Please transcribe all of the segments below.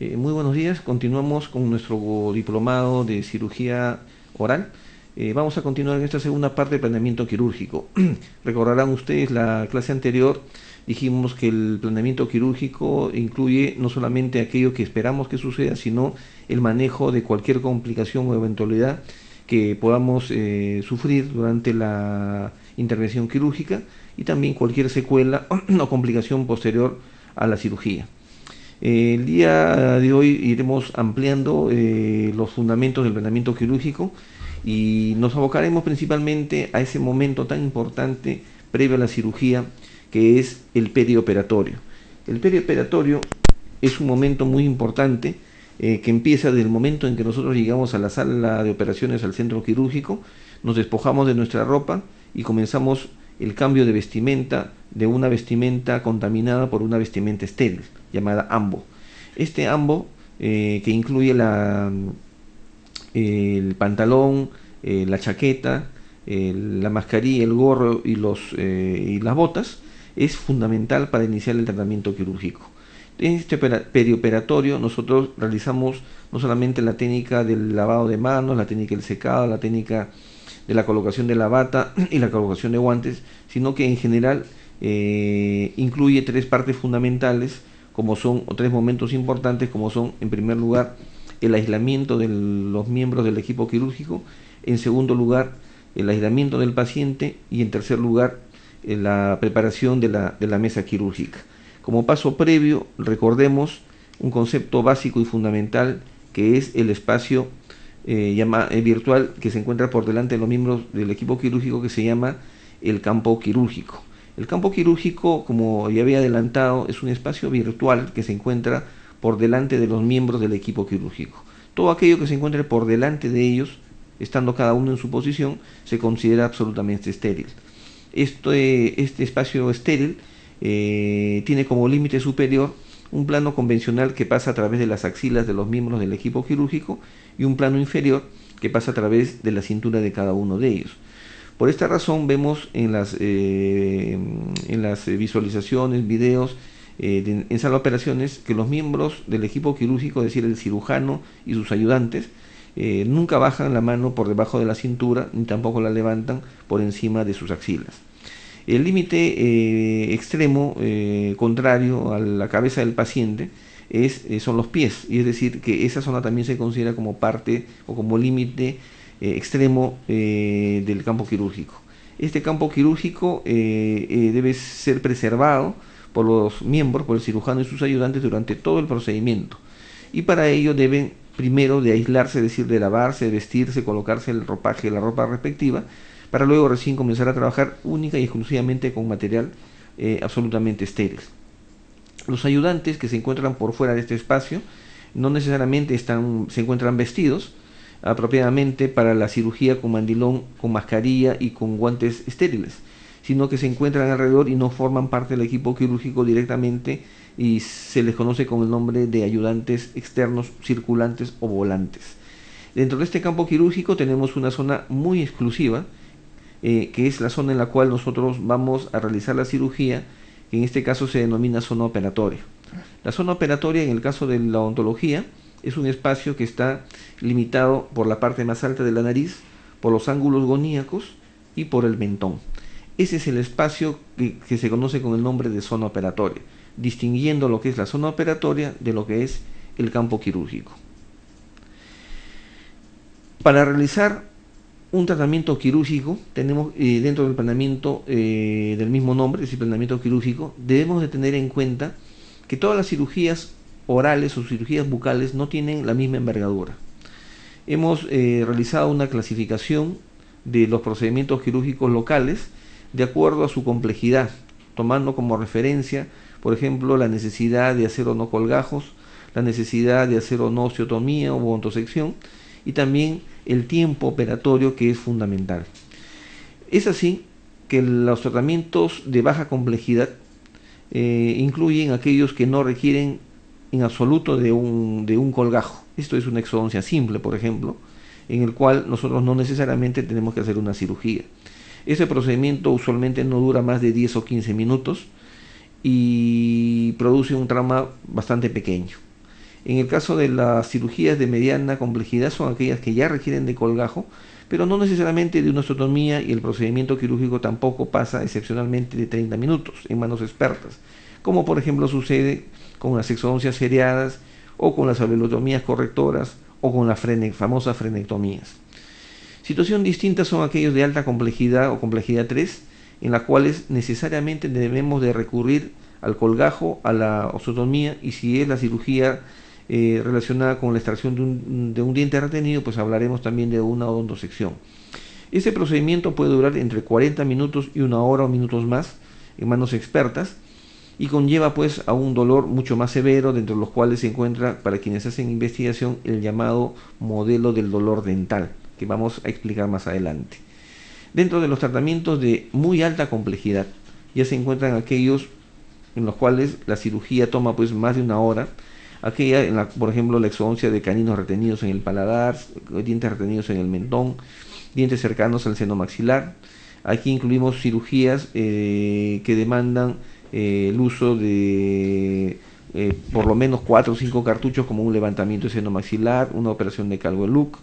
Muy buenos días, continuamos con nuestro diplomado de cirugía oral. Vamos a continuar en esta segunda parte del planeamiento quirúrgico. Recordarán ustedes la clase anterior, dijimos que el planeamiento quirúrgico incluye no solamente aquello que esperamos que suceda, sino el manejo de cualquier complicación o eventualidad que podamos sufrir durante la intervención quirúrgica y también cualquier secuela o complicación posterior a la cirugía. El día de hoy iremos ampliando los fundamentos del planeamiento quirúrgico y nos abocaremos principalmente a ese momento tan importante previo a la cirugía, que es el perioperatorio. El perioperatorio es un momento muy importante que empieza desde el momento en que nosotros llegamos a la sala de operaciones, al centro quirúrgico, nos despojamos de nuestra ropa y comenzamos el cambio de vestimenta, de una vestimenta contaminada por una vestimenta estéril, llamada ambo. Este ambo, que incluye el pantalón, la chaqueta, la mascarilla, el gorro y las botas, es fundamental para iniciar el tratamiento quirúrgico. En este perioperatorio nosotros realizamos no solamente la técnica del lavado de manos, la técnica del secado, la técnica de la colocación de la bata y la colocación de guantes, sino que en general incluye tres partes fundamentales, como son, o tres momentos importantes, como son, en primer lugar, el aislamiento de los miembros del equipo quirúrgico, en segundo lugar, el aislamiento del paciente y en tercer lugar, la preparación de la mesa quirúrgica. Como paso previo, recordemos un concepto básico y fundamental que es el espacio virtual que se encuentra por delante de los miembros del equipo quirúrgico, que se llama el campo quirúrgico. El campo quirúrgico, como ya había adelantado, es un espacio virtual que se encuentra por delante de los miembros del equipo quirúrgico. Todo aquello que se encuentre por delante de ellos, estando cada uno en su posición, se considera absolutamente estéril. Este espacio estéril tiene como límite superior un plano convencional que pasa a través de las axilas de los miembros del equipo quirúrgico y un plano inferior que pasa a través de la cintura de cada uno de ellos. Por esta razón vemos en las visualizaciones, videos, en sala de operaciones, que los miembros del equipo quirúrgico, es decir, el cirujano y sus ayudantes, nunca bajan la mano por debajo de la cintura, ni tampoco la levantan por encima de sus axilas. El límite extremo, contrario a la cabeza del paciente, son los pies, y es decir, que esa zona también se considera como parte o como límite extremo del campo quirúrgico. Este campo quirúrgico debe ser preservado por los miembros, por el cirujano y sus ayudantes durante todo el procedimiento. Y para ello deben primero de aislarse, es decir, de lavarse, de vestirse, colocarse el ropaje, la ropa respectiva, para luego recién comenzar a trabajar única y exclusivamente con material absolutamente estéril. Los ayudantes que se encuentran por fuera de este espacio no necesariamente se encuentran vestidos apropiadamente para la cirugía con mandilón, con mascarilla y con guantes estériles, sino que se encuentran alrededor y no forman parte del equipo quirúrgico directamente y se les conoce con el nombre de ayudantes externos, circulantes o volantes. Dentro de este campo quirúrgico tenemos una zona muy exclusiva, que es la zona en la cual nosotros vamos a realizar la cirugía, que en este caso se denomina zona operatoria. La zona operatoria, en el caso de la odontología, es un espacio que está limitado por la parte más alta de la nariz, por los ángulos goníacos y por el mentón. Ese es el espacio que se conoce con el nombre de zona operatoria, distinguiendo lo que es la zona operatoria de lo que es el campo quirúrgico. Para realizar un tratamiento quirúrgico, tenemos dentro del planeamiento del mismo nombre, es decir, planeamiento quirúrgico, debemos de tener en cuenta que todas las cirugías orales o cirugías bucales no tienen la misma envergadura. Hemos realizado una clasificación de los procedimientos quirúrgicos locales de acuerdo a su complejidad, tomando como referencia, por ejemplo, la necesidad de hacer o no colgajos, la necesidad de hacer o no osteotomía o odontosección, y también el tiempo operatorio, que es fundamental. Es así que los tratamientos de baja complejidad incluyen aquellos que no requieren en absoluto de un colgajo. Esto es una exodoncia simple, por ejemplo, en el cual nosotros no necesariamente tenemos que hacer una cirugía. Ese procedimiento usualmente no dura más de 10 o 15 minutos y produce un trauma bastante pequeño. En el caso de las cirugías de mediana complejidad son aquellas que ya requieren de colgajo, pero no necesariamente de una osteotomía, y el procedimiento quirúrgico tampoco pasa excepcionalmente de 30 minutos en manos expertas, como por ejemplo sucede con las exodoncias seriadas o con las alveolotomías correctoras o con las famosas frenectomías. Situación distinta son aquellos de alta complejidad o complejidad 3, en las cuales necesariamente debemos de recurrir al colgajo, a la osteotomía, y si es la cirugía relacionada con la extracción de un diente retenido, pues hablaremos también de una odontosección. Este procedimiento puede durar entre 40 minutos y una hora o minutos más en manos expertas, y conlleva pues a un dolor mucho más severo, dentro de los cuales se encuentra, para quienes hacen investigación, el llamado modelo del dolor dental, que vamos a explicar más adelante. Dentro de los tratamientos de muy alta complejidad ya se encuentran aquellos en los cuales la cirugía toma pues más de una hora, aquella en la, por ejemplo, la exodoncia de caninos retenidos en el paladar, dientes retenidos en el mentón, dientes cercanos al seno maxilar. Aquí incluimos cirugías que demandan el uso de por lo menos 4 o 5 cartuchos, como un levantamiento de seno maxilar, una operación de Calvo-Luc,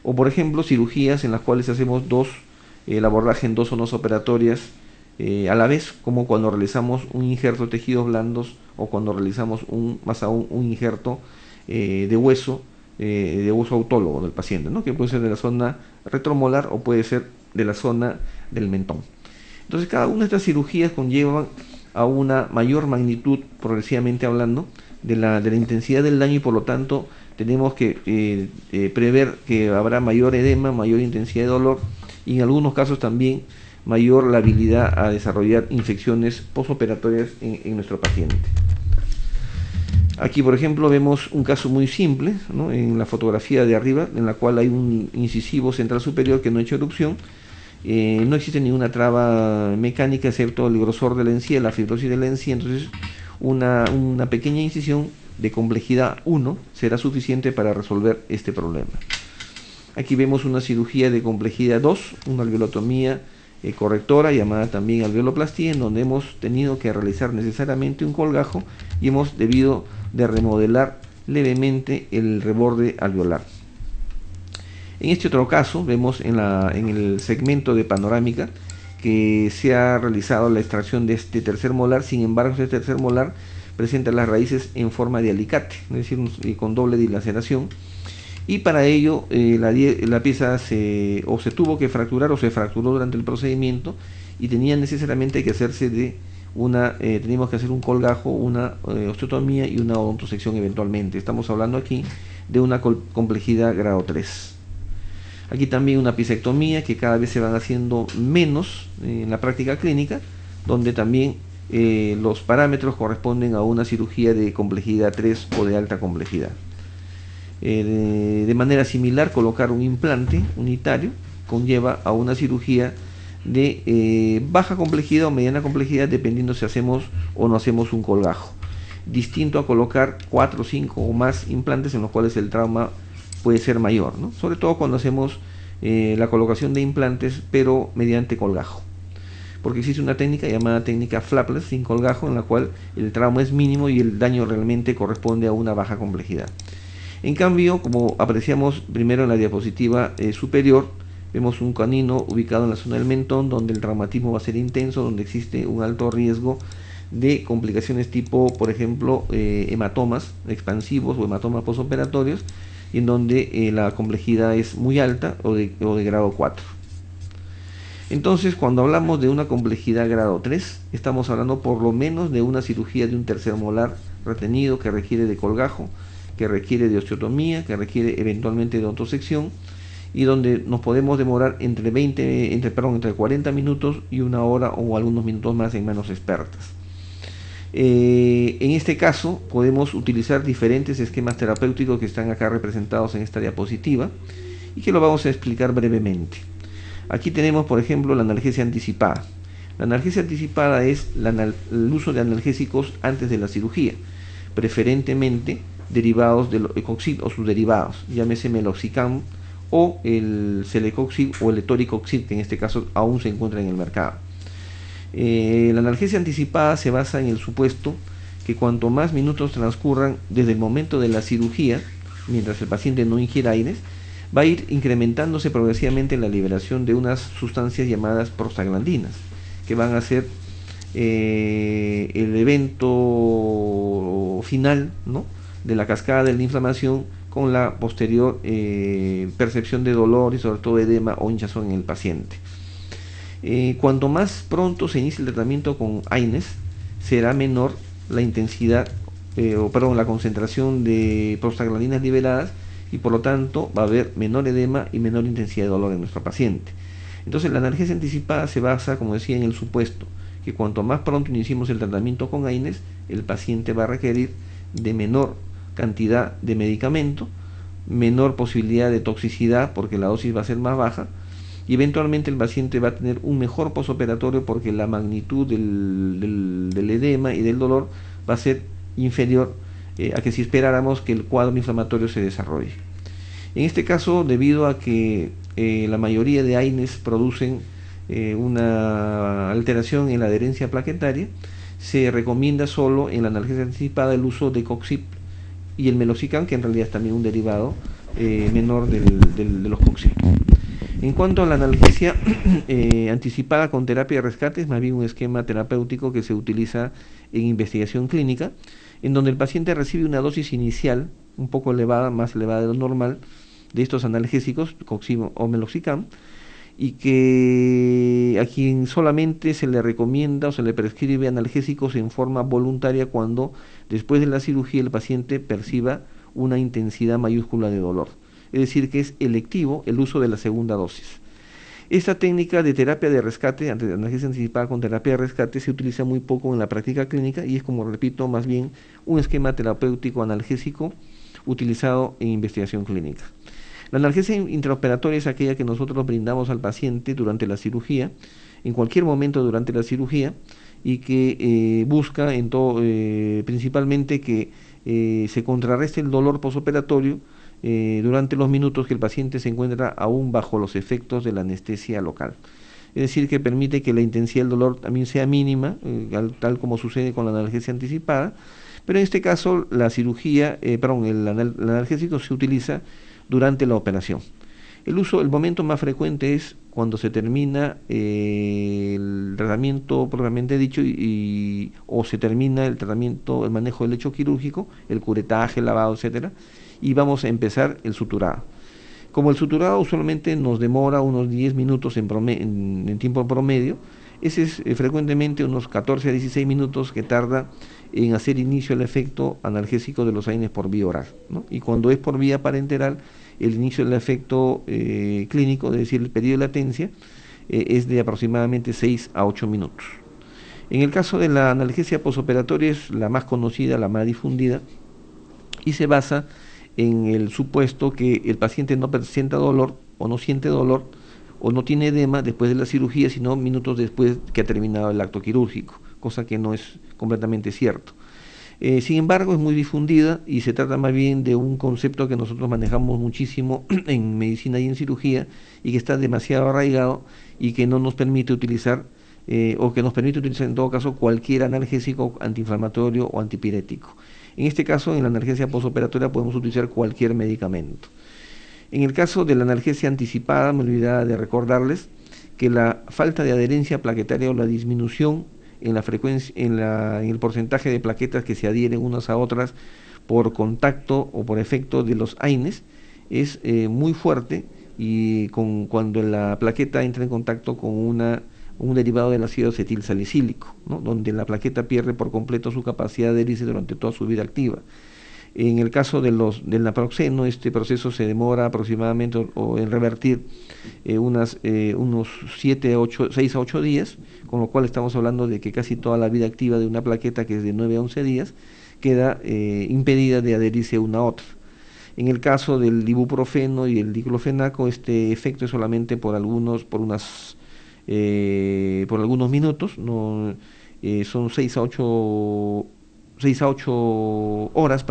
o por ejemplo cirugías en las cuales hacemos el abordaje en 2 zonas operatorias a la vez, como cuando realizamos un injerto de tejidos blandos, o cuando realizamos más aún un injerto de hueso autólogo del paciente, ¿no? Que puede ser de la zona retromolar o puede ser de la zona del mentón. Entonces cada una de estas cirugías conllevan a una mayor magnitud, progresivamente hablando, de la intensidad del daño, y por lo tanto tenemos que prever que habrá mayor edema, mayor intensidad de dolor, y en algunos casos también mayor la habilidad a desarrollar infecciones postoperatorias en nuestro paciente. Aquí, por ejemplo, vemos un caso muy simple, ¿no?, en la fotografía de arriba, en la cual hay un incisivo central superior que no ha hecho erupción. No existe ninguna traba mecánica excepto el grosor de la encía, la fibrosis de la encía. Entonces una pequeña incisión de complejidad 1 será suficiente para resolver este problema. Aquí vemos una cirugía de complejidad 2, una alveolotomía correctora, llamada también alveoloplastía, en donde hemos tenido que realizar necesariamente un colgajo y hemos debido de remodelar levemente el reborde alveolar. En este otro caso vemos en el segmento de panorámica que se ha realizado la extracción de este tercer molar. Sin embargo, este tercer molar presenta las raíces en forma de alicate, es decir, con doble dilaceración, y para ello la pieza se tuvo que fracturar o se fracturó durante el procedimiento, y tenía necesariamente que hacerse teníamos que hacer un colgajo, una osteotomía y una odontosección eventualmente. Estamos hablando aquí de una complejidad grado 3. Aquí también una pisectomía, que cada vez se van haciendo menos en la práctica clínica, donde también los parámetros corresponden a una cirugía de complejidad 3 o de alta complejidad. De manera similar, colocar un implante unitario conlleva a una cirugía de baja complejidad o mediana complejidad, dependiendo si hacemos o no hacemos un colgajo. Distinto a colocar 4, 5 o más implantes, en los cuales el trauma puede ser mayor, ¿no?, sobre todo cuando hacemos la colocación de implantes pero mediante colgajo, porque existe una técnica llamada técnica flapless sin colgajo, en la cual el trauma es mínimo y el daño realmente corresponde a una baja complejidad. En cambio, como apreciamos primero en la diapositiva superior, vemos un canino ubicado en la zona del mentón, donde el traumatismo va a ser intenso, donde existe un alto riesgo de complicaciones tipo, por ejemplo, hematomas expansivos o hematomas postoperatorios, y en donde la complejidad es muy alta o de grado 4. Entonces, cuando hablamos de una complejidad grado 3, estamos hablando por lo menos de una cirugía de un tercer molar retenido, que requiere de colgajo, que requiere de osteotomía, que requiere eventualmente de odontosección, y donde nos podemos demorar entre 40 minutos y una hora o algunos minutos más en manos expertas. En este caso podemos utilizar diferentes esquemas terapéuticos que están acá representados en esta diapositiva, y que lo vamos a explicar brevemente. Aquí tenemos, por ejemplo, la analgesia anticipada. La analgesia anticipada es el uso de analgésicos antes de la cirugía, preferentemente derivados del ecoxib o sus derivados, llámese meloxicam o el celecoxib o el etoricoxib, que en este caso aún se encuentra en el mercado. La analgesia anticipada se basa en el supuesto que cuanto más minutos transcurran desde el momento de la cirugía, mientras el paciente no ingiera AINES, va a ir incrementándose progresivamente la liberación de unas sustancias llamadas prostaglandinas, que van a ser el evento final, ¿no?, de la cascada de la inflamación, con la posterior percepción de dolor y sobre todo edema o hinchazón en el paciente. Cuanto más pronto se inicie el tratamiento con AINES, será menor la intensidad, la concentración de prostaglandinas liberadas, y por lo tanto va a haber menor edema y menor intensidad de dolor en nuestro paciente. Entonces la analgesia anticipada se basa, como decía, en el supuesto que cuanto más pronto iniciemos el tratamiento con AINES, el paciente va a requerir de menor cantidad de medicamento, menor posibilidad de toxicidad porque la dosis va a ser más baja, y eventualmente el paciente va a tener un mejor posoperatorio porque la magnitud del edema y del dolor va a ser inferior a que si esperáramos que el cuadro inflamatorio se desarrolle. En este caso, debido a que la mayoría de AINES producen una alteración en la adherencia plaquetaria, se recomienda solo en la analgesia anticipada el uso de Coxib y el Meloxicam, que en realidad es también un derivado menor de los Coxib. En cuanto a la analgesia anticipada con terapia de rescate, es más bien un esquema terapéutico que se utiliza en investigación clínica, en donde el paciente recibe una dosis inicial un poco elevada, más elevada de lo normal, de estos analgésicos, Coxib o Meloxicam, y que a quien solamente se le recomienda o se le prescribe analgésicos en forma voluntaria cuando después de la cirugía el paciente perciba una intensidad mayúscula de dolor. Es decir, que es electivo el uso de la segunda dosis. Esta técnica de terapia de rescate, analgesia anticipada con terapia de rescate, se utiliza muy poco en la práctica clínica y es, como repito, más bien un esquema terapéutico analgésico utilizado en investigación clínica. La analgesia intraoperatoria es aquella que nosotros brindamos al paciente durante la cirugía, en cualquier momento durante la cirugía, y que busca principalmente que se contrarreste el dolor posoperatorio durante los minutos que el paciente se encuentra aún bajo los efectos de la anestesia local. Es decir, que permite que la intensidad del dolor también sea mínima, tal como sucede con la analgesia anticipada, pero en este caso la cirugía, el analgésico se utiliza durante la operación. El momento más frecuente es cuando se termina el tratamiento propiamente dicho o se termina el tratamiento, el manejo del hecho quirúrgico, el curetaje, el lavado, etcétera, y vamos a empezar el suturado. Como el suturado usualmente nos demora unos 10 minutos en tiempo promedio, ese es frecuentemente unos 14 a 16 minutos que tarda en hacer inicio el efecto analgésico de los AINES por vía oral, ¿no? Y cuando es por vía parenteral, el inicio del efecto clínico, es decir, el periodo de latencia, es de aproximadamente 6 a 8 minutos. En el caso de la analgesia posoperatoria es la más conocida, la más difundida, y se basa en el supuesto que el paciente no presenta dolor o no siente dolor o no tiene edema después de la cirugía, sino minutos después que ha terminado el acto quirúrgico, cosa que no es completamente cierto. Sin embargo, es muy difundida y se trata más bien de un concepto que nosotros manejamos muchísimo en medicina y en cirugía y que está demasiado arraigado y que no nos permite utilizar o que nos permite utilizar en todo caso cualquier analgésico antiinflamatorio o antipirético. En este caso, en la analgesia posoperatoria podemos utilizar cualquier medicamento. En el caso de la analgesia anticipada, me olvidaba de recordarles que la falta de adherencia plaquetaria o la disminución en la frecuencia, en el porcentaje de plaquetas que se adhieren unas a otras por contacto o por efecto de los AINES es muy fuerte, y cuando la plaqueta entra en contacto con un derivado del ácido acetilsalicílico, ¿no?, donde la plaqueta pierde por completo su capacidad de adherirse durante toda su vida activa. En el caso del naproxeno, este proceso se demora aproximadamente en revertir unos 6 a 8 días, con lo cual estamos hablando de que casi toda la vida activa de una plaqueta, que es de 9 a 11 días, queda impedida de adherirse una a otra. En el caso del ibuprofeno y el diclofenaco, este efecto es solamente por algunos minutos, no, son 6 a 8 horas,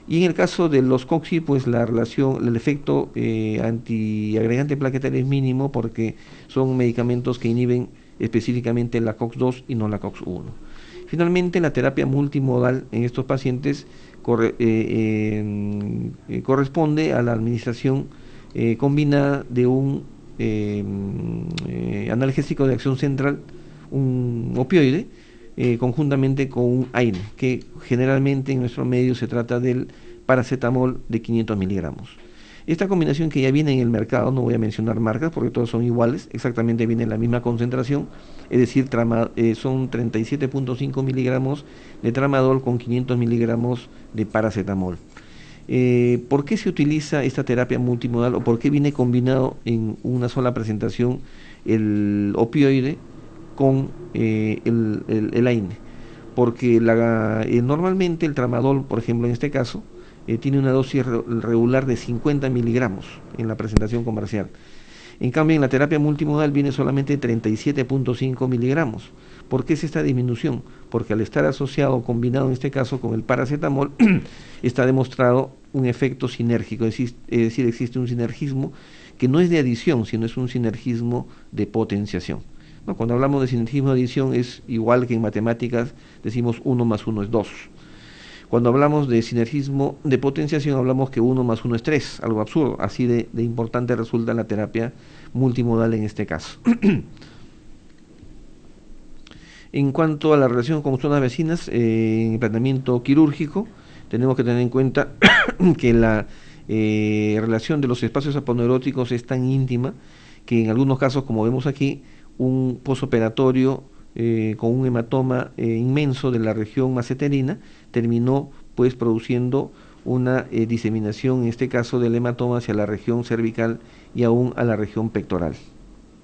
y en el caso de los Coxib, pues el efecto antiagregante plaquetario es mínimo porque son medicamentos que inhiben específicamente la COX-2 y no la COX-1. Finalmente, la terapia multimodal en estos pacientes corresponde a la administración combinada de un analgésico de acción central, un opioide, conjuntamente con un AINE, que generalmente en nuestro medio se trata del paracetamol de 500 miligramos. Esta combinación que ya viene en el mercado, no voy a mencionar marcas porque todas son iguales, exactamente viene en la misma concentración, es decir, son 37.5 miligramos de tramadol con 500 miligramos de paracetamol. ¿Por qué se utiliza esta terapia multimodal o por qué viene combinado en una sola presentación el opioide con el AINE? Porque normalmente el tramadol, por ejemplo, en este caso, tiene una dosis regular de 50 miligramos en la presentación comercial. En cambio, en la terapia multimodal viene solamente 37.5 miligramos. ¿Por qué es esta disminución? Porque al estar asociado o combinado en este caso con el paracetamol, está demostrado un efecto sinérgico, es decir, existe un sinergismo que no es de adición, sino es un sinergismo de potenciación. ¿No? Cuando hablamos de sinergismo de adición es igual que en matemáticas decimos 1 más 1 es 2. Cuando hablamos de sinergismo de potenciación hablamos que 1 más 1 es 3, algo absurdo, así de importante resulta la terapia multimodal en este caso. En cuanto a la relación con zonas vecinas, en el tratamiento quirúrgico, tenemos que tener en cuenta que la relación de los espacios aponeuróticos es tan íntima que en algunos casos, como vemos aquí, un posoperatorio con un hematoma inmenso de la región maceterina terminó pues produciendo una diseminación, en este caso del hematoma, hacia la región cervical y aún a la región pectoral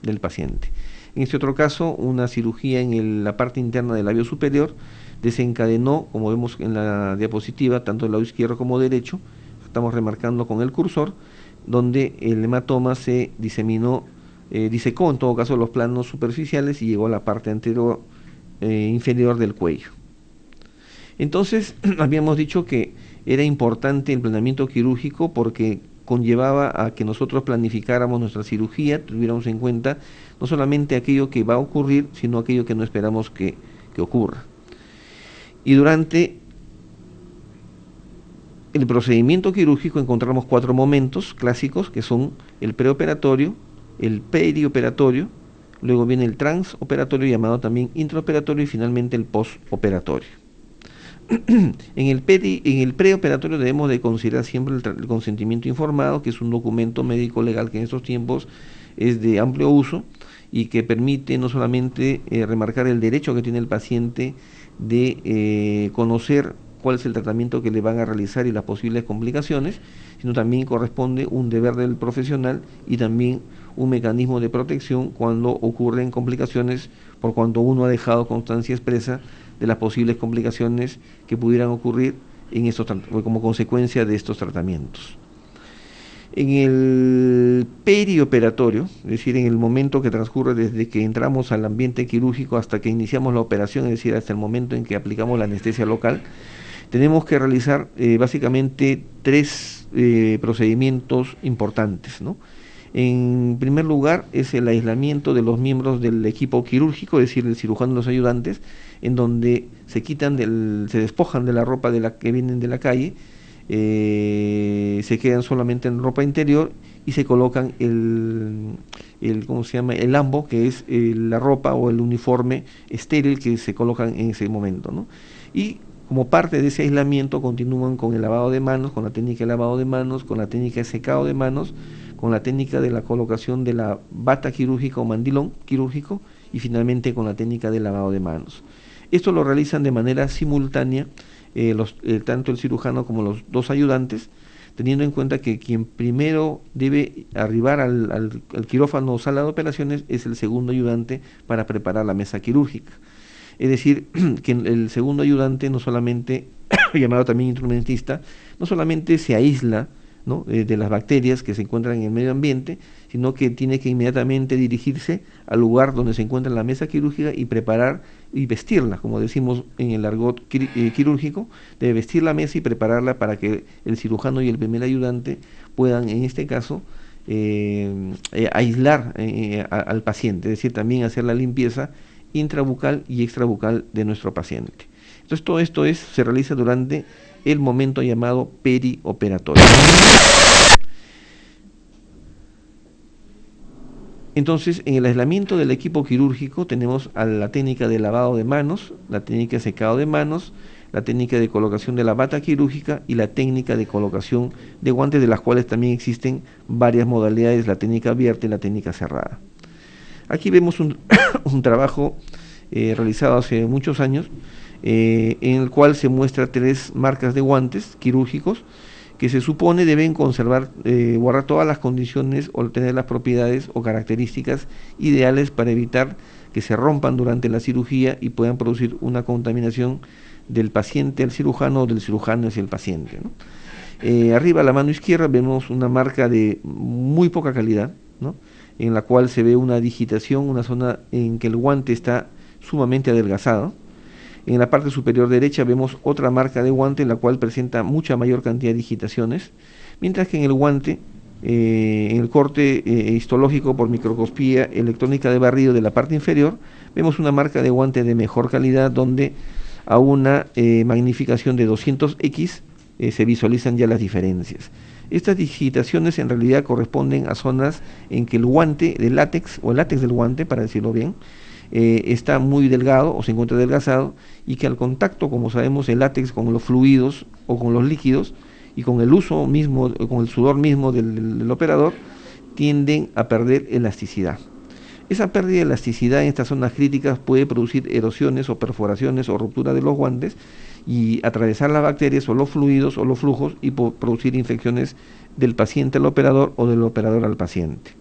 del paciente. En este otro caso, una cirugía en la parte interna del labio superior desencadenó, como vemos en la diapositiva, tanto el lado izquierdo como derecho, estamos remarcando con el cursor, donde el hematoma se diseminó, disecó en todo caso los planos superficiales y llegó a la parte anterior inferior del cuello. Entonces, habíamos dicho que era importante el planeamiento quirúrgico porque conllevaba a que nosotros planificáramos nuestra cirugía, tuviéramos en cuenta no solamente aquello que va a ocurrir, sino aquello que no esperamos que ocurra. Y durante el procedimiento quirúrgico encontramos 4 momentos clásicos, que son el preoperatorio, el perioperatorio, luego viene el transoperatorio, llamado también intraoperatorio, y finalmente el postoperatorio. En el preoperatorio debemos de considerar siempre el consentimiento informado, que es un documento médico legal que en estos tiempos es de amplio uso y que permite no solamente remarcar el derecho que tiene el paciente de conocer cuál es el tratamiento que le van a realizar y las posibles complicaciones, sino también corresponde un deber del profesional y también un mecanismo de protección cuando ocurren complicaciones, por cuanto uno ha dejado constancia expresa de las posibles complicaciones que pudieran ocurrir como consecuencia de estos tratamientos. En el perioperatorio, es decir, en el momento que transcurre desde que entramos al ambiente quirúrgico hasta que iniciamos la operación, es decir, hasta el momento en que aplicamos la anestesia local, tenemos que realizar básicamente 3 procedimientos importantes, ¿no? En primer lugar es el aislamiento de los miembros del equipo quirúrgico, es decir, el cirujano y los ayudantes, en donde se despojan de la ropa que vienen de la calle, se quedan solamente en ropa interior y se colocan ¿cómo se llama? El ambo, que es la ropa o el uniforme estéril que se colocan en ese momento, ¿no? Y como parte de ese aislamiento continúan con el lavado de manos, con la técnica de lavado de manos, con la técnica de secado de manos, con la técnica de la colocación de la bata quirúrgica o mandilón quirúrgico y finalmente con la técnica de lavado de manos. Esto lo realizan de manera simultánea tanto el cirujano como los 2 ayudantes, teniendo en cuenta que quien primero debe arribar al quirófano o sala de operaciones es el segundo ayudante para preparar la mesa quirúrgica. Es decir, que el segundo ayudante no solamente, llamado también instrumentista, no solamente se aísla, ¿no?, de las bacterias que se encuentran en el medio ambiente, sino que tiene que inmediatamente dirigirse al lugar donde se encuentra la mesa quirúrgica y preparar y vestirla, como decimos en el argot quirúrgico, debe vestir la mesa y prepararla para que el cirujano y el primer ayudante puedan, en este caso, aislar al paciente, es decir, también hacer la limpieza intrabucal y extrabucal de nuestro paciente. Entonces todo esto se realiza durante el momento llamado perioperatorio. Entonces, en el aislamiento del equipo quirúrgico tenemos a la técnica de lavado de manos, la técnica de secado de manos, la técnica de colocación de la bata quirúrgica y la técnica de colocación de guantes, de las cuales también existen varias modalidades, la técnica abierta y la técnica cerrada. Aquí vemos un trabajo realizado hace muchos años, en el cual se muestra 3 marcas de guantes quirúrgicos que se supone deben conservar, guardar todas las condiciones o tener las propiedades o características ideales para evitar que se rompan durante la cirugía y puedan producir una contaminación del paciente al cirujano o del cirujano hacia el paciente, ¿no? Arriba a la mano izquierda vemos una marca de muy poca calidad, ¿no?, en la cual se ve una digitación, una zona en que el guante está sumamente adelgazado. En la parte superior derecha vemos otra marca de guante en la cual presenta mucha mayor cantidad de digitaciones, mientras que en el guante, en el corte histológico por microscopía electrónica de barrido de la parte inferior, vemos una marca de guante de mejor calidad donde a una magnificación de 200x se visualizan ya las diferencias. Estas digitaciones en realidad corresponden a zonas en que el guante de látex, o el látex del guante, para decirlo bien, está muy delgado o se encuentra adelgazado, y que al contacto, como sabemos, el látex con los fluidos o con los líquidos y con el uso mismo, con el sudor mismo del operador, tienden a perder elasticidad. Esa pérdida de elasticidad en estas zonas críticas puede producir erosiones o perforaciones o ruptura de los guantes y atravesar las bacterias o los fluidos o los flujos y producir infecciones del paciente al operador o del operador al paciente.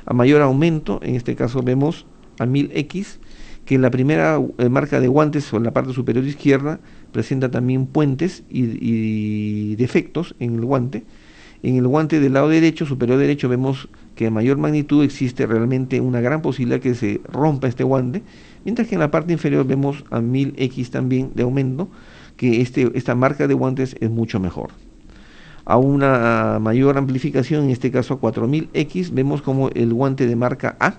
A mayor aumento, en este caso vemos a 1000x, que la primera marca de guantes o en la parte superior izquierda presenta también puentes y defectos en el guante. En el guante del lado derecho, superior derecho, vemos que a mayor magnitud existe realmente una gran posibilidad que se rompa este guante, mientras que en la parte inferior vemos a 1000x también de aumento, que esta marca de guantes es mucho mejor. A una mayor amplificación, en este caso a 4000x, vemos como el guante de marca A,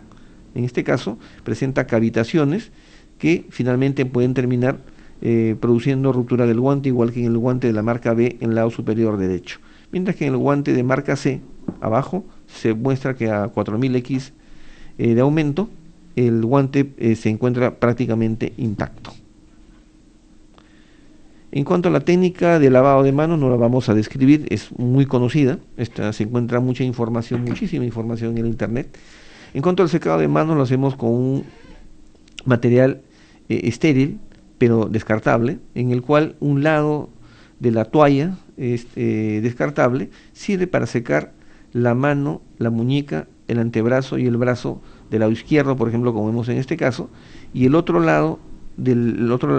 en este caso, presenta cavitaciones que finalmente pueden terminar produciendo ruptura del guante, igual que en el guante de la marca B en el lado superior derecho. Mientras que en el guante de marca C, abajo, se muestra que a 4000x de aumento, el guante se encuentra prácticamente intacto. En cuanto a la técnica de lavado de manos, no la vamos a describir, es muy conocida, se encuentra mucha información, muchísima información en el internet. En cuanto al secado de manos, lo hacemos con un material estéril, pero descartable, en el cual un lado de la toalla descartable sirve para secar la mano, la muñeca, el antebrazo y el brazo del lado izquierdo, por ejemplo, como vemos en este caso, y el otro lado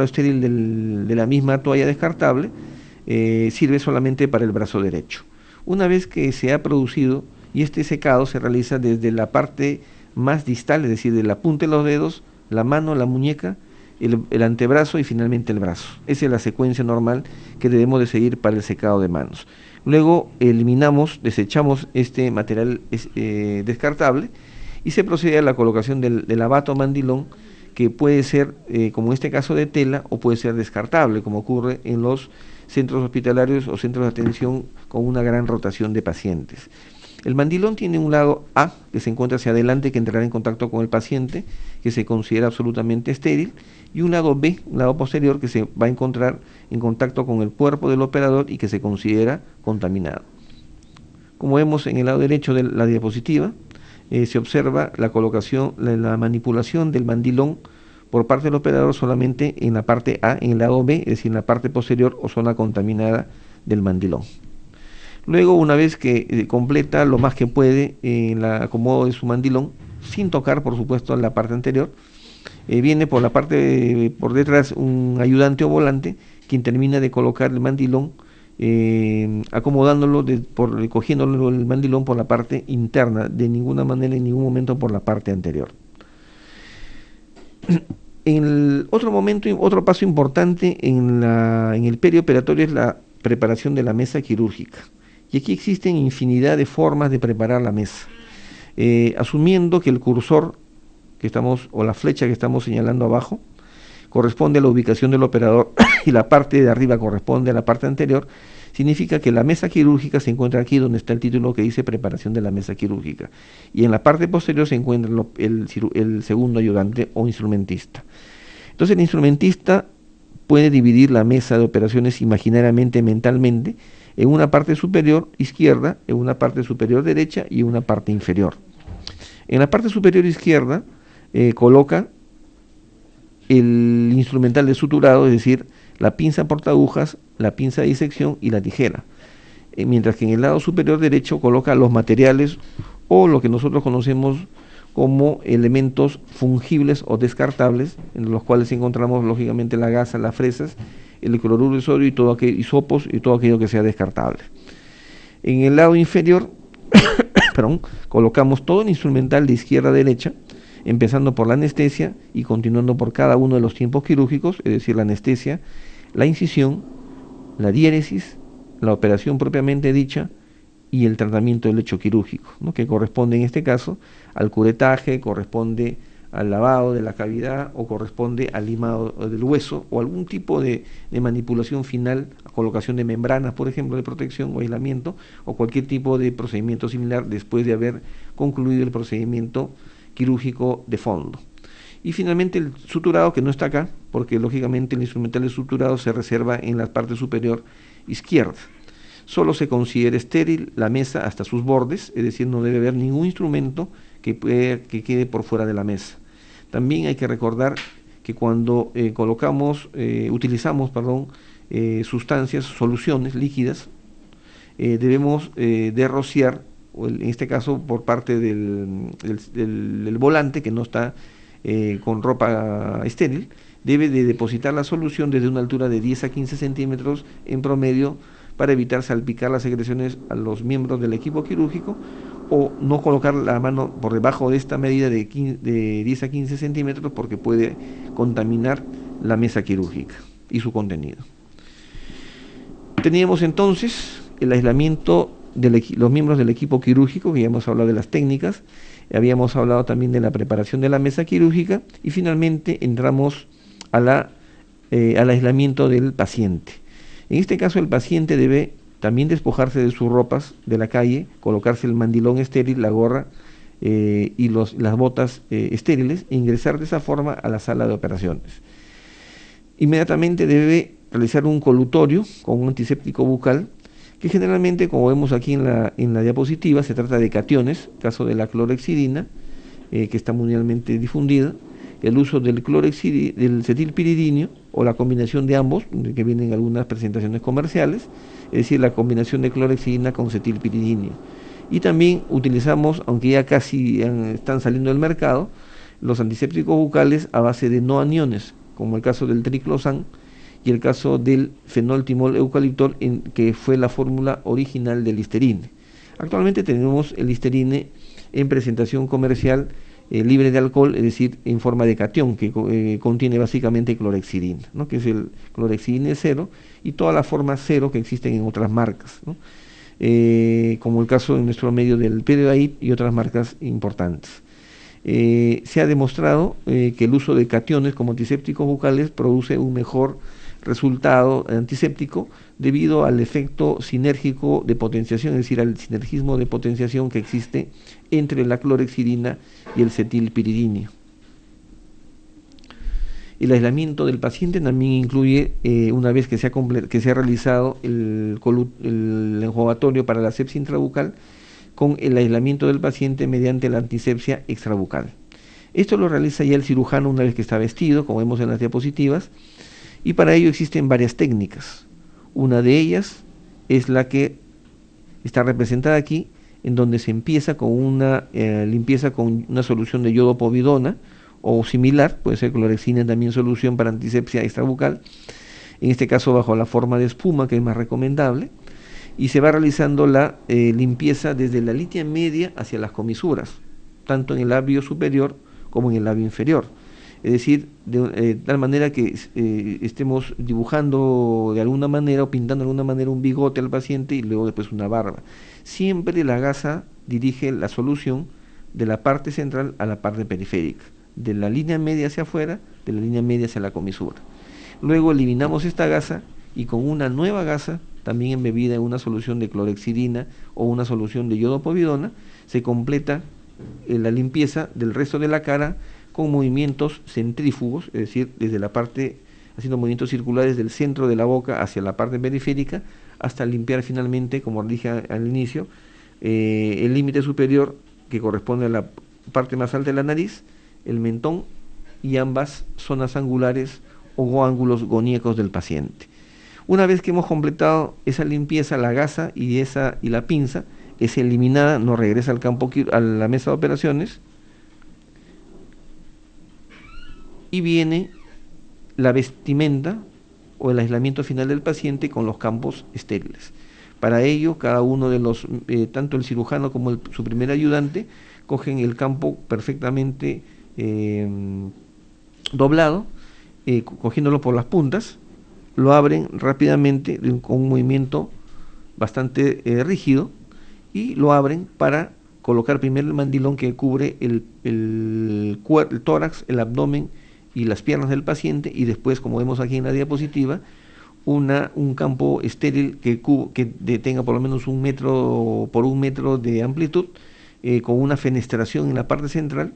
estéril de la misma toalla descartable sirve solamente para el brazo derecho. Una vez que se ha producido, y este secado se realiza desde la parte más distal, es decir, de la punta de los dedos, la mano, la muñeca, el antebrazo y finalmente el brazo. Esa es la secuencia normal que debemos de seguir para el secado de manos. Luego desechamos este material descartable y se procede a la colocación del abato mandilón, que puede ser, como en este caso, de tela o puede ser descartable, como ocurre en los centros hospitalarios o centros de atención con una gran rotación de pacientes. El mandilón tiene un lado A, que se encuentra hacia adelante, que entrará en contacto con el paciente, que se considera absolutamente estéril, y un lado B, un lado posterior, que se va a encontrar en contacto con el cuerpo del operador y que se considera contaminado. Como vemos en el lado derecho de la diapositiva, se observa la colocación, la manipulación del mandilón por parte del operador solamente en la parte A, en el lado B, es decir, en la parte posterior o zona contaminada del mandilón. Luego, una vez que completa lo más que puede en el acomodo de su mandilón, sin tocar, por supuesto, la parte anterior, viene por la parte por detrás un ayudante o volante, quien termina de colocar el mandilón, acomodándolo, cogiéndolo el mandilón por la parte interna, de ninguna manera, en ningún momento por la parte anterior. En el otro paso importante en el perioperatorio es la preparación de la mesa quirúrgica. Y aquí existen infinidad de formas de preparar la mesa, asumiendo que el cursor que estamos, o la flecha que estamos señalando abajo, corresponde a la ubicación del operador y la parte de arriba corresponde a la parte anterior, significa que la mesa quirúrgica se encuentra aquí donde está el título que dice preparación de la mesa quirúrgica. Y en la parte posterior se encuentra el segundo ayudante o instrumentista. Entonces el instrumentista puede dividir la mesa de operaciones imaginariamente, mentalmente, en una parte superior izquierda, en una parte superior derecha y una parte inferior. En la parte superior izquierda coloca el instrumental de suturado, es decir, la pinza portaagujas, la pinza de disección y la tijera. Mientras que en el lado superior derecho coloca los materiales o lo que nosotros conocemos como elementos fungibles o descartables, en los cuales encontramos lógicamente la gasa, las fresas, el cloruro de sodio y todo aquello, hisopos y todo aquello que sea descartable. En el lado inferior perdón, colocamos todo el instrumental de izquierda a derecha, empezando por la anestesia y continuando por cada uno de los tiempos quirúrgicos, es decir, la anestesia, la incisión, la diéresis, la operación propiamente dicha y el tratamiento del lecho quirúrgico, ¿no? Que corresponde en este caso al curetaje, corresponde al lavado de la cavidad o corresponde al limado del hueso o algún tipo de manipulación final, colocación de membranas, por ejemplo, de protección o aislamiento o cualquier tipo de procedimiento similar después de haber concluido el procedimiento quirúrgico de fondo. Y finalmente el suturado, que no está acá, porque lógicamente el instrumental de suturado se reserva en la parte superior izquierda. Solo se considera estéril la mesa hasta sus bordes, es decir, no debe haber ningún instrumento que quede por fuera de la mesa. También hay que recordar que cuando utilizamos sustancias, soluciones líquidas, debemos de rociar, en este caso por parte del volante que no está con ropa estéril, debe de depositar la solución desde una altura de 10 a 15 centímetros en promedio para evitar salpicar las secreciones a los miembros del equipo quirúrgico, o no colocar la mano por debajo de esta medida de 10 a 15 centímetros porque puede contaminar la mesa quirúrgica y su contenido. Teníamos entonces el aislamiento de los miembros del equipo quirúrgico, que ya hemos hablado de las técnicas, habíamos hablado también de la preparación de la mesa quirúrgica y finalmente entramos al aislamiento del paciente. En este caso el paciente debe también despojarse de sus ropas de la calle, colocarse el mandilón estéril, la gorra y las botas estériles e ingresar de esa forma a la sala de operaciones. Inmediatamente debe realizar un colutorio con un antiséptico bucal, que generalmente, como vemos aquí en la diapositiva, se trata de cationes, caso de la clorhexidina, que está mundialmente difundida, el uso del cetilpiridinio o la combinación de ambos, que vienen en algunas presentaciones comerciales, es decir, la combinación de clorhexidina con cetilpiridinio. Y también utilizamos, aunque ya casi están saliendo del mercado, los antisépticos bucales a base de no aniones, como el caso del triclosan y el caso del fenoltimol eucaliptol, que fue la fórmula original del Listerine. Actualmente tenemos el Listerine en presentación comercial libre de alcohol, es decir, en forma de catión, que contiene básicamente clorhexidina, ¿no? Que es el clorhexidine 0 y todas las formas 0 que existen en otras marcas, ¿no? Como el caso en nuestro medio del PDAIP y otras marcas importantes. Se ha demostrado que el uso de cationes como antisépticos bucales produce un mejor resultado antiséptico debido al efecto sinérgico de potenciación, es decir, al sinergismo de potenciación que existe entre la clorhexidina y el cetilpiridinio. El aislamiento del paciente también incluye, una vez que se ha realizado el enjuagatorio para la sepsia intrabucal, con el aislamiento del paciente mediante la antisepsia extrabucal. Esto lo realiza ya el cirujano una vez que está vestido, como vemos en las diapositivas, y para ello existen varias técnicas. Una de ellas es la que está representada aquí, en donde se empieza con una limpieza con una solución de yodopovidona o similar, puede ser clorhexidina también solución para antisepsia extrabucal, en este caso bajo la forma de espuma, que es más recomendable, y se va realizando la limpieza desde la línea media hacia las comisuras, tanto en el labio superior como en el labio inferior. Es decir, de tal manera que estemos dibujando de alguna manera o pintando de alguna manera un bigote al paciente y luego después una barba. Siempre la gasa dirige la solución de la parte central a la parte periférica, de la línea media hacia afuera, de la línea media hacia la comisura. Luego eliminamos esta gasa y con una nueva gasa, también embebida en una solución de clorhexidina o una solución de iodopovidona, se completa la limpieza del resto de la cara con movimientos centrífugos, es decir, desde la parte, haciendo movimientos circulares del centro de la boca hacia la parte periférica, hasta limpiar finalmente, como dije al inicio, el límite superior que corresponde a la parte más alta de la nariz, el mentón y ambas zonas angulares o ángulos goníacos del paciente. Una vez que hemos completado esa limpieza, la gasa y la pinza es eliminada, no regresa al campo, a la mesa de operaciones, y viene la vestimenta o el aislamiento final del paciente con los campos estériles. Para ello, cada uno de los, tanto el cirujano como su primer ayudante, cogen el campo perfectamente doblado, cogiéndolo por las puntas, lo abren rápidamente con un movimiento bastante rígido y lo abren para colocar primero el mandilón que cubre el tórax, el abdomen y las piernas del paciente, y después, como vemos aquí en la diapositiva, un campo estéril que tenga por lo menos 1 metro por 1 metro de amplitud, con una fenestración en la parte central,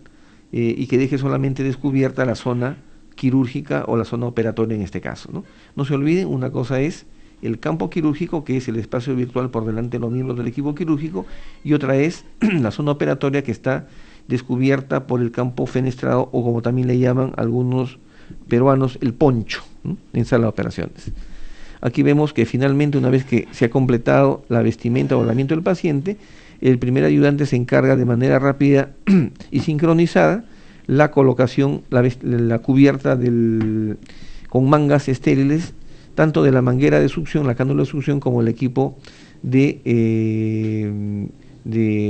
y que deje solamente descubierta la zona quirúrgica o la zona operatoria en este caso, ¿no? No se olviden, una cosa es el campo quirúrgico, que es el espacio virtual por delante de los miembros del equipo quirúrgico, y otra es la zona operatoria, que está descubierta por el campo fenestrado, o como también le llaman algunos peruanos, el poncho, ¿no?, en sala de operaciones. Aquí vemos que finalmente, una vez que se ha completado la vestimenta o aislamiento del paciente, el primer ayudante se encarga de manera rápida y sincronizada la colocación, la cubierta con mangas estériles, tanto de la manguera de succión, la cánula de succión, como el equipo de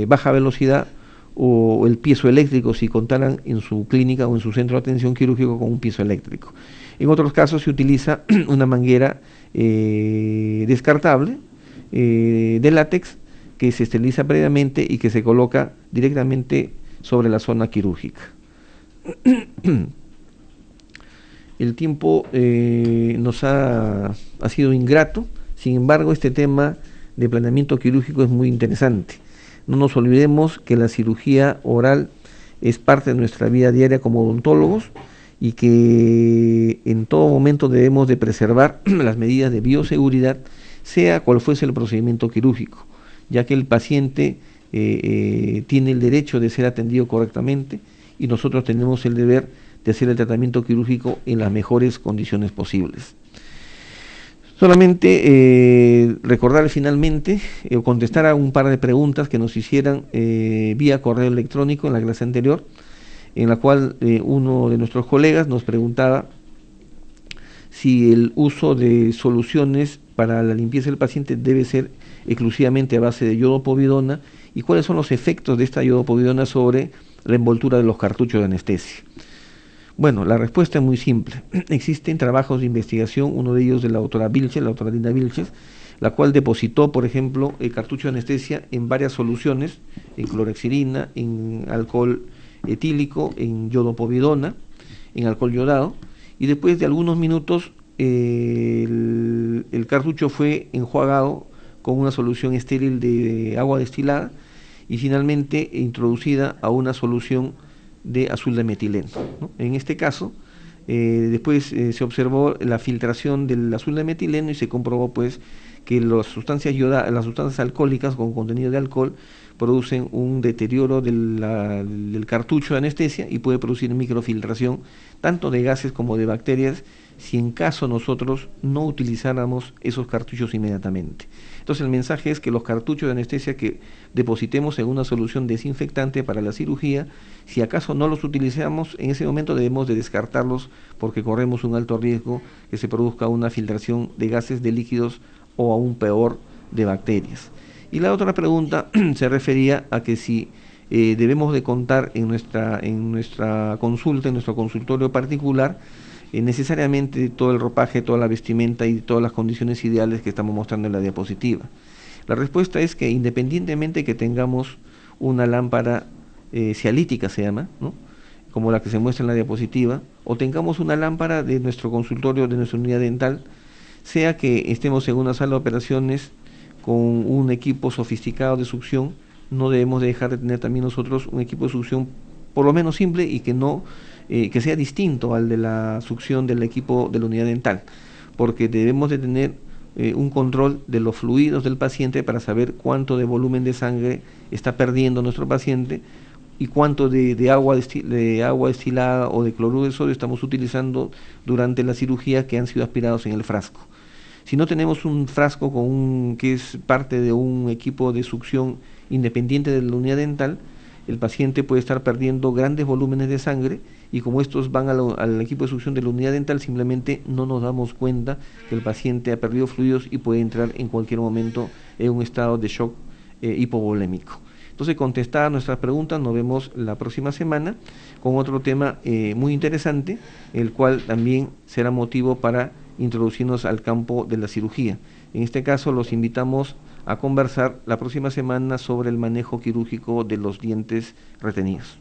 baja velocidad o el piezoeléctrico, si contaran en su clínica o en su centro de atención quirúrgico con un piezoeléctrico. En otros casos se utiliza una manguera descartable de látex, que se esteriliza previamente y que se coloca directamente sobre la zona quirúrgica. El tiempo nos ha sido ingrato, sin embargo este tema de planeamiento quirúrgico es muy interesante. No nos olvidemos que la cirugía oral es parte de nuestra vida diaria como odontólogos, y que en todo momento debemos de preservar las medidas de bioseguridad, sea cual fuese el procedimiento quirúrgico, ya que el paciente tiene el derecho de ser atendido correctamente, y nosotros tenemos el deber de hacer el tratamiento quirúrgico en las mejores condiciones posibles. Solamente recordar finalmente, o contestar a un par de preguntas que nos hicieran vía correo electrónico en la clase anterior, en la cual uno de nuestros colegas nos preguntaba si el uso de soluciones para la limpieza del paciente debe ser exclusivamente a base de iodopovidona, y cuáles son los efectos de esta iodopovidona sobre la envoltura de los cartuchos de anestesia. Bueno, la respuesta es muy simple. Existen trabajos de investigación, uno de ellos de la doctora Vilches, la doctora Linda Vilches, la cual depositó, por ejemplo, el cartucho de anestesia en varias soluciones, en clorhexidina, en alcohol etílico, en iodopovidona, en alcohol yodado, y después de algunos minutos el cartucho fue enjuagado con una solución estéril de agua destilada y finalmente introducida a una solución de azul de metileno, ¿no? En este caso, después se observó la filtración del azul de metileno y se comprobó pues que las sustancias alcohólicas con contenido de alcohol producen un deterioro del cartucho de anestesia y puede producir microfiltración tanto de gases como de bacterias, si en caso nosotros no utilizáramos esos cartuchos inmediatamente. Entonces el mensaje es que los cartuchos de anestesia que depositemos en una solución desinfectante para la cirugía, si acaso no los utilizamos, en ese momento debemos de descartarlos, porque corremos un alto riesgo que se produzca una filtración de gases, de líquidos o aún peor, de bacterias. Y la otra pregunta se refería a que si debemos de contar en nuestra consulta, en nuestro consultorio particular, necesariamente todo el ropaje, toda la vestimenta y todas las condiciones ideales que estamos mostrando en la diapositiva. La respuesta es que independientemente que tengamos una lámpara cialítica, se llama, ¿no?, como la que se muestra en la diapositiva, o tengamos una lámpara de nuestro consultorio, de nuestra unidad dental, sea que estemos en una sala de operaciones con un equipo sofisticado de succión, no debemos dejar de tener también nosotros un equipo de succión por lo menos simple y que no que sea distinto al de la succión del equipo de la unidad dental, porque debemos de tener un control de los fluidos del paciente para saber cuánto de volumen de sangre está perdiendo nuestro paciente y cuánto de agua destilada o de cloruro de sodio estamos utilizando durante la cirugía que han sido aspirados en el frasco. Si no tenemos un frasco que es parte de un equipo de succión independiente de la unidad dental, el paciente puede estar perdiendo grandes volúmenes de sangre y como estos van al equipo de succión de la unidad dental, simplemente no nos damos cuenta que el paciente ha perdido fluidos y puede entrar en cualquier momento en un estado de shock hipovolémico. Entonces, contestadas nuestras preguntas, nos vemos la próxima semana con otro tema muy interesante, el cual también será motivo para introducirnos al campo de la cirugía. En este caso, los invitamos a conversar la próxima semana sobre el manejo quirúrgico de los dientes retenidos.